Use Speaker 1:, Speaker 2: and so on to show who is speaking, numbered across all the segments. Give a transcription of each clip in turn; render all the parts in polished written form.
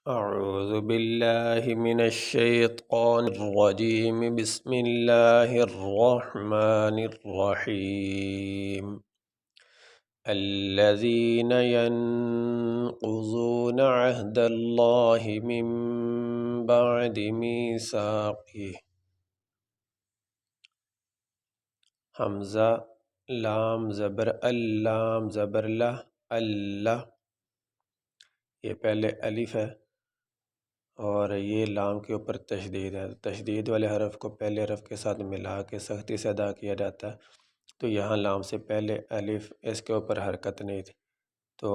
Speaker 1: أعوذ بالله من الشيطان الرجيم بسم الله الرحمن الرحيم الذين ينقضون عهد الله من بعد ميثاقه حمزہ لام زبر اللام زبر لہ اللہ، یہ پہلے الف ہے اور یہ لام کے اوپر تشدید ہے۔ تشدید والے حرف کو پہلے حرف کے ساتھ ملا کے سختی سے ادا کیا جاتا ہے، تو یہاں لام سے پہلے الف، اس کے اوپر حرکت نہیں تھی، تو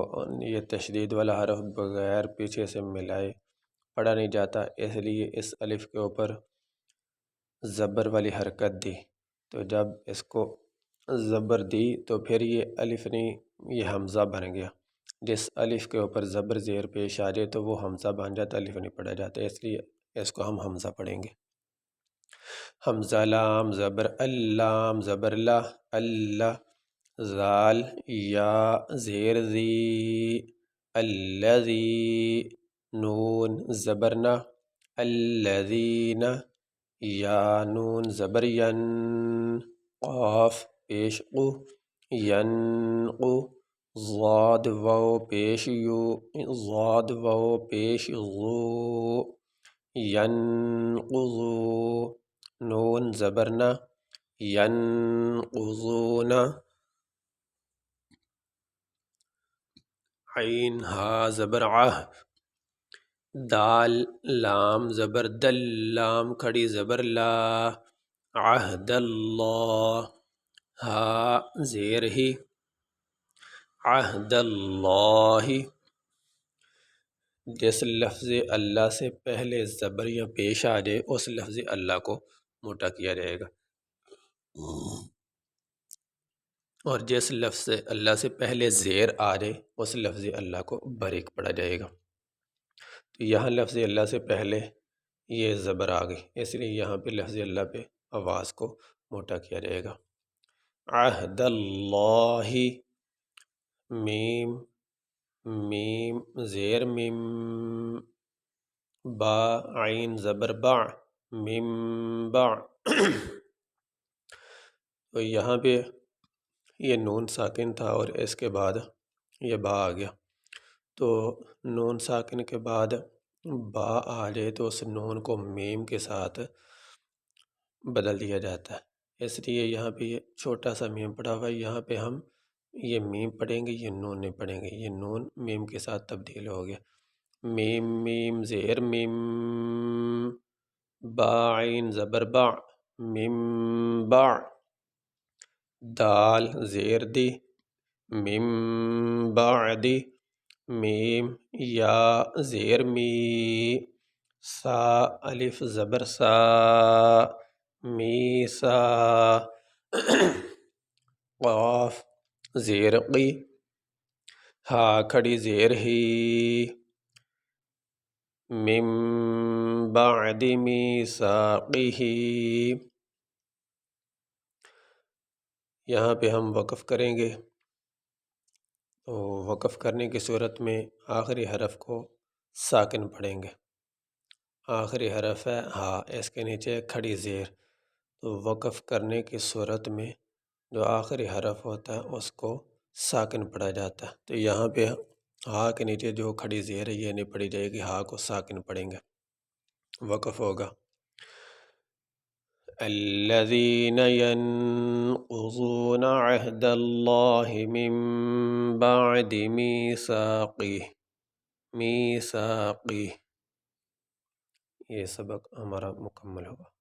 Speaker 1: یہ تشدید والا حرف بغیر پیچھے سے ملائے پڑھا نہیں جاتا، اس لیے اس الف کے اوپر زبر والی حرکت دی۔ تو جب اس کو زبر دی تو پھر یہ الف نہیں، یہ حمزہ بن گیا۔ جس الف کے اوپر زبر زیر پیش آ جائے تو وہ حمزہ بن جاتا، الف نہیں پڑھا جاتا، اس لیے اس کو ہم حمزہ پڑھیں گے۔ حمزہ لام زبر اللام زبر لا اللہ، زال یا زیر زی الذی، نون زبرنا الذین، یا نون زبر ین، قاف پیش قو ینقو، ضاد واو پیش یو ضاد واو پیش غو ینقضو، نون زبرنا ینقضون، عین ہا زبر عہ، دال لام زبر دل لام کھڑی زبر لا، عہد اللہ، ہا زیر ہی، عہد اللہ، جس لفظ اللہ سے پہلے زبر یا پیش آ جائے اس لفظ اللہ کو موٹا کیا جائے گا، اور جس لفظ اللہ سے پہلے زیر آ جائے اس لفظ اللہ کو باریک پڑھا جائے گا۔ تو یہاں لفظ اللہ سے پہلے یہ زبر آ گئی، اس لیے یہاں پہ لفظ اللہ پہ آواز کو موٹا کیا جائے گا۔ عہد اللہ، میم میم زیر میم، با عین زبر با میم با، تو یہاں پہ یہ نون ساکن تھا اور اس کے بعد یہ با آ گیا، تو نون ساکن کے بعد با آ جائے تو اس نون کو میم کے ساتھ بدل دیا جاتا ہے، اس لیے یہاں پہ یہ چھوٹا سا میم پڑھا ہوا ہے، یہاں پہ ہم یہ میم پڑھیں گے، یہ نون نہیں پڑھیں گے، یہ نون میم کے ساتھ تبدیل ہو گیا۔ میم میم زیر میم، با عین زبر با میم با، دال زیر دی میم بعدی، میم یا زیر می، سا الف زبر سا می سا، قاف زیر قی، ہا کھڑی زیر ہی، من بعد میثاقہ، یہاں پہ ہم وقف کریں گے، تو وقف کرنے کی صورت میں آخری حرف کو ساکن پڑھیں گے۔ آخری حرف ہے ہا، اس کے نیچے کھڑی زیر، تو وقف کرنے کی صورت میں جو آخری حرف ہوتا ہے اس کو ساکن پڑھا جاتا ہے، تو یہاں پہ ہا کے نیچے جو کھڑی زیر ہے یہ نہیں پڑھی جائے گی، ہا کو ساکن پڑھیں گے، وقف ہوگا۔ الذین ینقضون عہد اللہ من بعد میثاقہ، یہ سبق ہمارا مکمل ہوگا۔